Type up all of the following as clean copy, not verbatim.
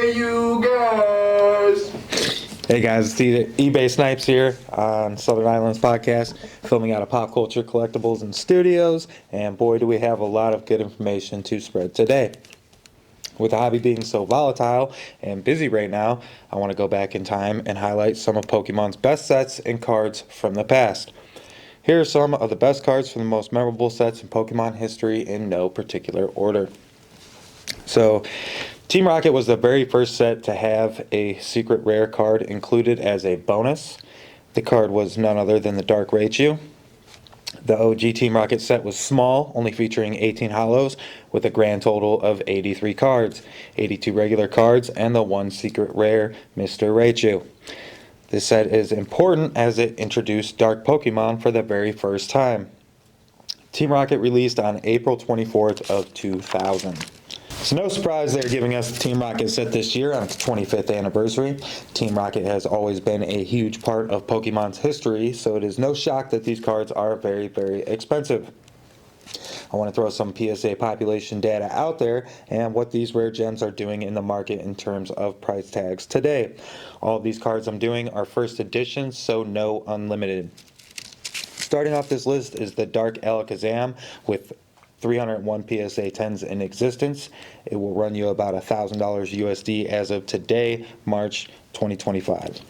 Hey, you guys! Hey guys, it's eBay Snipes here on Southern Islands Podcast, filming out of Pop Culture Collectibles and Studios, and boy do we have a lot of good information to spread today. With the hobby being so volatile and busy right now, I want to go back in time and highlight some of Pokemon's best sets and cards from the past. Here are some of the best cards from the most memorable sets in Pokemon history in no particular order. So, Team Rocket was the very first set to have a secret rare card included as a bonus. The card was none other than the Dark Raichu. The OG Team Rocket set was small, only featuring 18 holos, with a grand total of 83 cards, 82 regular cards, and the one secret rare, Mr. Raichu. This set is important as it introduced Dark Pokemon for the very first time. Team Rocket released on April 24th of 2000. It's no surprise they're giving us the Team Rocket set this year on its 25th anniversary. Team Rocket has always been a huge part of Pokemon's history, so it is no shock that these cards are very, very expensive. I want to throw some PSA population data out there and what these rare gems are doing in the market in terms of price tags today. All of these cards I'm doing are first editions, so no unlimited. Starting off this list is the Dark Alakazam with 301 PSA 10s in existence. It will run you about $1,000 USD as of today, March 2025.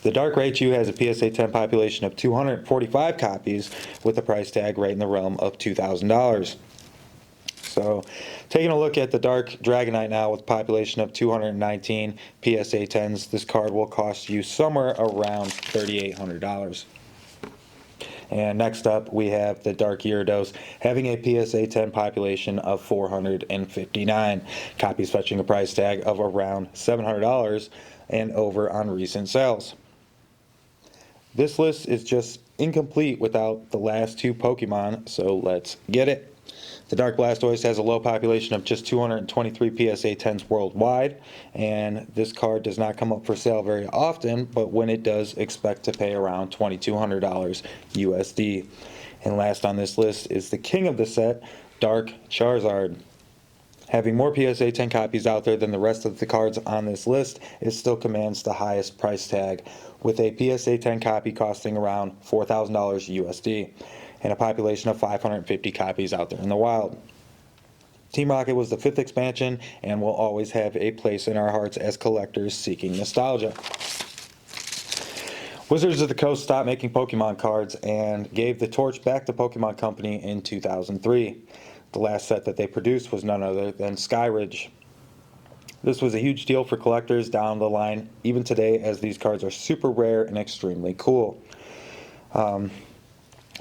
The Dark Raichu has a PSA 10 population of 245 copies with a price tag right in the realm of $2,000. So, taking a look at the Dark Dragonite now with a population of 219 PSA 10s, this card will cost you somewhere around $3,800. And next up, we have the Dark Gyarados, having a PSA 10 population of 459. Copies fetching a price tag of around $700 and over on recent sales. This list is just incomplete without the last two Pokemon, so let's get it. The Dark Blastoise has a low population of just 223 PSA 10s worldwide, and this card does not come up for sale very often, but when it does, expect to pay around $2,200 USD. And last on this list is the king of the set, Dark Charizard. Having more PSA 10 copies out there than the rest of the cards on this list, it still commands the highest price tag, with a PSA 10 copy costing around $4,000 USD. And a population of 550 copies out there in the wild. Team Rocket was the 5th expansion and will always have a place in our hearts as collectors seeking nostalgia. Wizards of the Coast stopped making Pokemon cards and gave the torch back to Pokemon Company in 2003. The last set that they produced was none other than Skyridge. This was a huge deal for collectors down the line, even today, as these cards are super rare and extremely cool.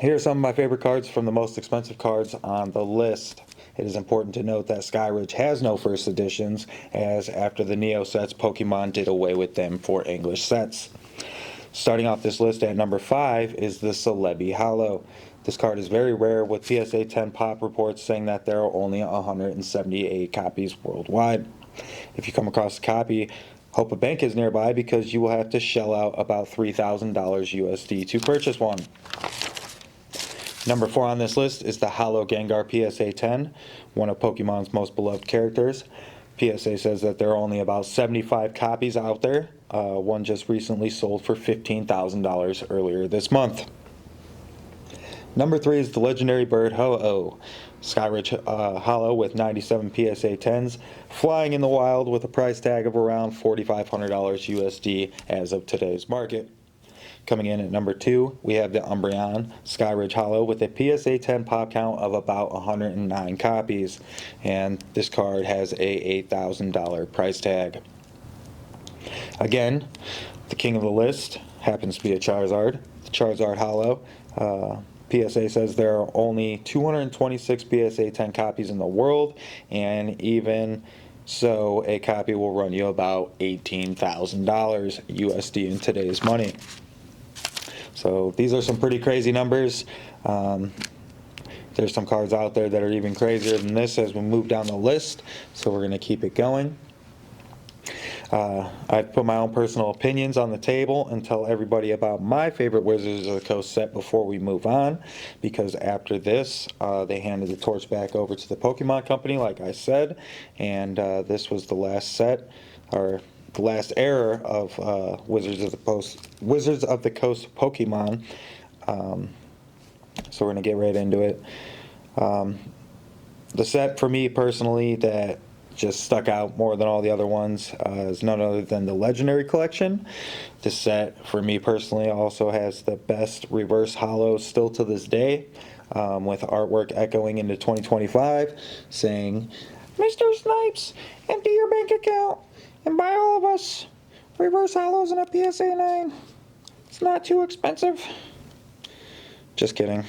Here are some of my favorite cards from the most expensive cards on the list. It is important to note that Skyridge has no first editions, as after the Neo sets, Pokemon did away with them for English sets. Starting off this list at number 5 is the Celebi Holo. This card is very rare, with PSA 10 pop reports saying that there are only 178 copies worldwide. If you come across a copy, hope a bank is nearby, because you will have to shell out about $3,000 USD to purchase one. Number 4 on this list is the Holo Gengar PSA 10, one of Pokemon's most beloved characters. PSA says that there are only about 75 copies out there. One just recently sold for $15,000 earlier this month. Number 3 is the legendary bird Ho-Oh. Skyridge Holo with 97 PSA 10s, flying in the wild with a price tag of around $4,500 USD as of today's market. Coming in at number 2, we have the Umbreon Skyridge Holo with a PSA 10 pop count of about 109 copies, and this card has a $8,000 price tag. Again, the king of the list happens to be a Charizard. The Charizard Holo. PSA says there are only 226 PSA 10 copies in the world, and even so, a copy will run you about $18,000 USD in today's money. So these are some pretty crazy numbers. There's some cards out there that are even crazier than this as we move down the list, so we're going to keep it going. I've put my own personal opinions on the table and tell everybody about my favorite Wizards of the Coast set before we move on, because after this, they handed the torch back over to the Pokemon Company, like I said, and this was the last set, or the last era of Wizards of the Coast Pokemon. So we're gonna get right into it. The set for me personally that just stuck out more than all the other ones is none other than the Legendary Collection. This set for me personally also has the best reverse holos still to this day, with artwork echoing into 2025 saying, "Mr. Snipes, empty your bank account and buy all of us reverse holos and a PSA 9. It's not too expensive." Just kidding.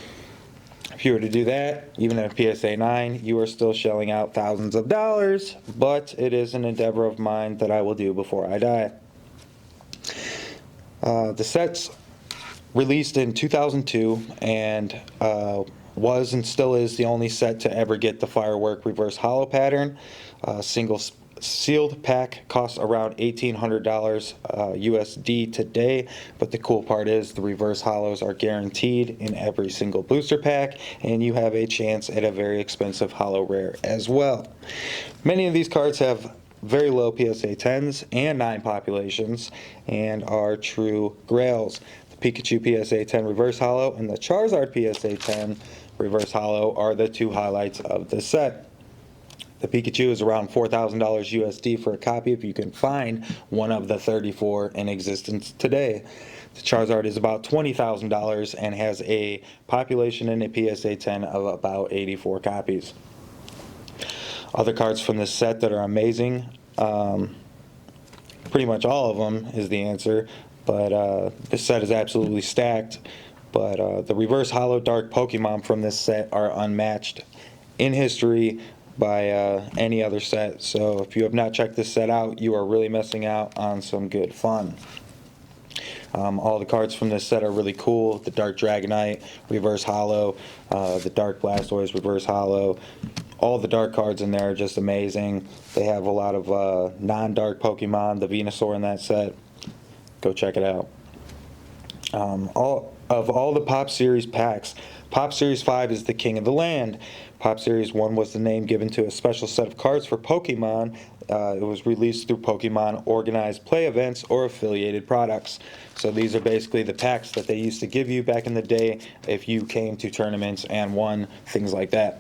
If you were to do that, even at a PSA 9, you are still shelling out thousands of dollars, but it is an endeavor of mine that I will do before I die. The set's released in 2002 and was and still is the only set to ever get the Firework reverse holo pattern. Single sealed pack costs around $1,800 USD today, but the cool part is the reverse holos are guaranteed in every single booster pack, and you have a chance at a very expensive holo rare as well. Many of these cards have very low PSA 10s and 9 populations and are true grails. The Pikachu PSA 10 reverse holo and the Charizard PSA 10 reverse holo are the two highlights of the set. The Pikachu is around $4,000 USD for a copy if you can find one of the 34 in existence today. The Charizard is about $20,000 and has a population in a PSA 10 of about 84 copies. Other cards from this set that are amazing, pretty much all of them is the answer, but this set is absolutely stacked. But the reverse holo dark Pokemon from this set are unmatched in history by any other set. So if you have not checked this set out, you are really missing out on some good fun. All the cards from this set are really cool. The Dark Dragonite reverse holo, the Dark Blastoise reverse holo. All the dark cards in there are just amazing. They have a lot of non-dark Pokemon, the Venusaur in that set. Go check it out. All the Pop Series packs, Pop Series 5 is the king of the land. Pop Series 1 was the name given to a special set of cards for Pokemon. It was released through Pokemon organized play events or affiliated products. So these are basically the packs that they used to give you back in the day if you came to tournaments and won, things like that.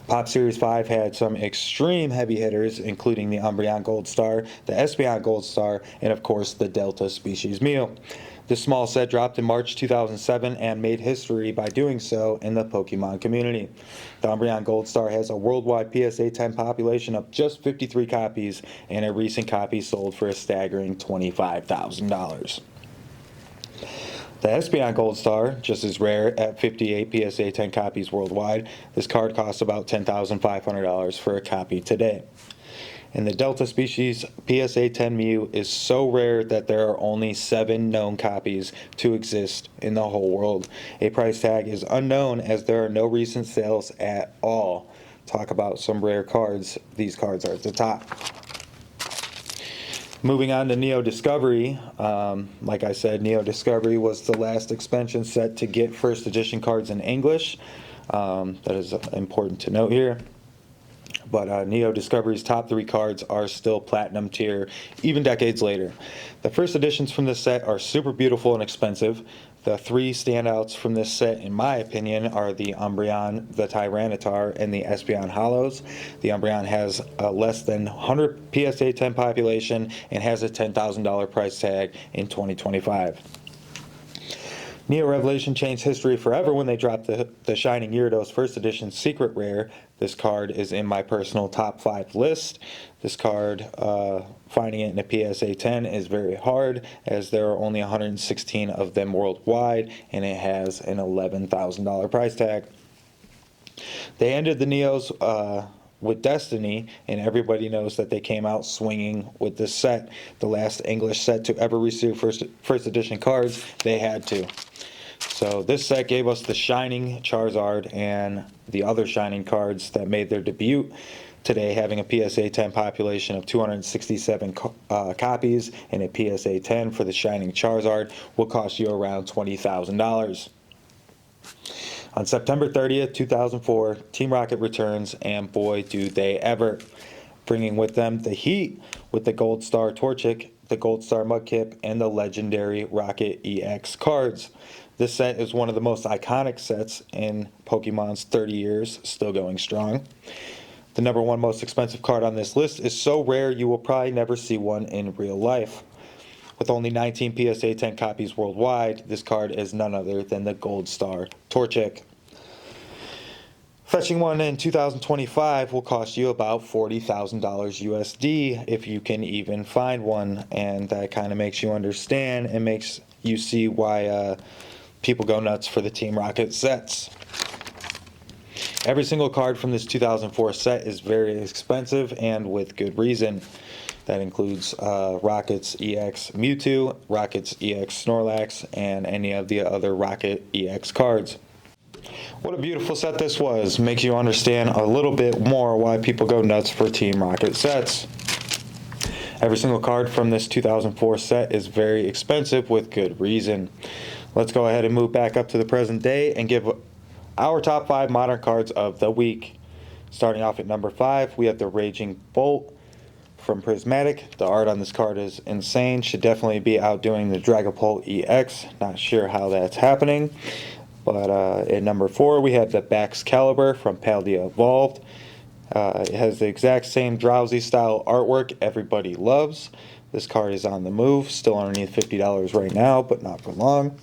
Pop Series 5 had some extreme heavy hitters, including the Umbreon Gold Star, the Espeon Gold Star, and of course the Delta Species Mew. This small set dropped in March 2007 and made history by doing so in the Pokemon community. The Umbreon Gold Star has a worldwide PSA 10 population of just 53 copies, and a recent copy sold for a staggering $25,000. The Espeon Gold Star, just as rare at 58 PSA 10 copies worldwide. This card costs about $10,500 for a copy today. And the Delta Species PSA 10 Mew is so rare that there are only 7 known copies to exist in the whole world. A price tag is unknown as there are no recent sales at all. Talk about some rare cards. These cards are at the top. Moving on to Neo Discovery, like I said, Neo Discovery was the last expansion set to get first edition cards in English. That is important to note here. But Neo Discovery's top 3 cards are still platinum tier, even decades later. The first editions from this set are super beautiful and expensive. The 3 standouts from this set, in my opinion, are the Umbreon, the Tyranitar, and the Espeon Holos. The Umbreon has less than 100 PSA 10 population and has a $10,000 price tag in 2025. Neo Revelation changed history forever when they dropped the Shining Gyarados First Edition Secret Rare. This card is in my personal top 5 list. This card, finding it in a PSA 10 is very hard, as there are only 116 of them worldwide, and it has an $11,000 price tag. They ended the Neos with Destiny, and everybody knows that they came out swinging with this set. The last English set to ever receive first edition cards, they had to. So this set gave us the Shining Charizard and the other Shining cards that made their debut. Today, having a PSA 10 population of 267 copies and a PSA 10 for the Shining Charizard will cost you around $20,000. On September 30th, 2004, Team Rocket returns, and boy, do they ever. Bringing with them the heat with the Gold Star Torchic, the Gold Star Mudkip, and the legendary Rocket EX cards. This set is one of the most iconic sets in Pokemon's 30 years, still going strong. The number one most expensive card on this list is so rare you will probably never see one in real life. With only 19 PSA 10 copies worldwide, this card is none other than the Gold Star Torchic. Fetching one in 2025 will cost you about $40,000 USD if you can even find one, and that kind of makes you understand and makes you see why people go nuts for the Team Rocket sets. Every single card from this 2004 set is very expensive, and with good reason. That includes Rocket's EX Mewtwo, Rocket's EX Snorlax, and any of the other Rocket EX cards. What a beautiful set this was. Makes you understand a little bit more why people go nuts for Team Rocket sets. Every single card from this 2004 set is very expensive with good reason. Let's go ahead and move back up to the present day and give our top 5 modern cards of the week. Starting off at number 5, we have the Raging Bolt from Prismatic. The art on this card is insane. Should definitely be outdoing the Dragapult EX. Not sure how that's happening. But at number 4, we have the Baxcalibur from Paldea Evolved. It has the exact same Drowsy style artwork everybody loves. This card is on the move, still underneath $50 right now, but not for long.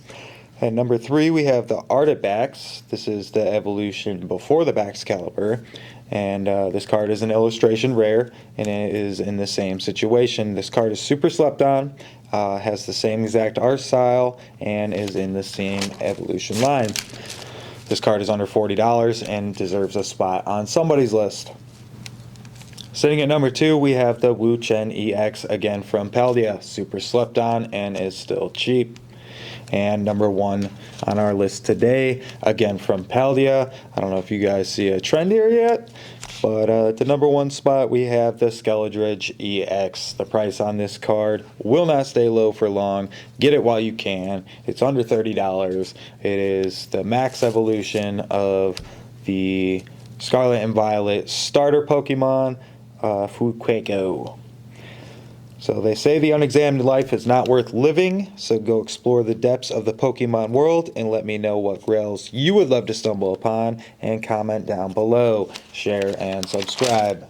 At number 3, we have the Artibax. This is the evolution before the Baxcalibur. And this card is an illustration rare, and it is in the same situation. This card is super slept on, has the same exact art style, and is in the same evolution line. This card is under $40 and deserves a spot on somebody's list. Sitting at number 2, we have the Wu Chen EX, again from Paldea. Super slept on and is still cheap. And number 1 on our list today, again from Paldea. I don't know if you guys see a trend here yet, but at the number 1 spot we have the Skeledridge EX. The price on this card will not stay low for long. Get it while you can. It's under $30. It is the max evolution of the Scarlet and Violet starter Pokemon, Fuecoco. So they say the unexamined life is not worth living, so go explore the depths of the Pokemon world and let me know what grails you would love to stumble upon, and comment down below. Share and subscribe.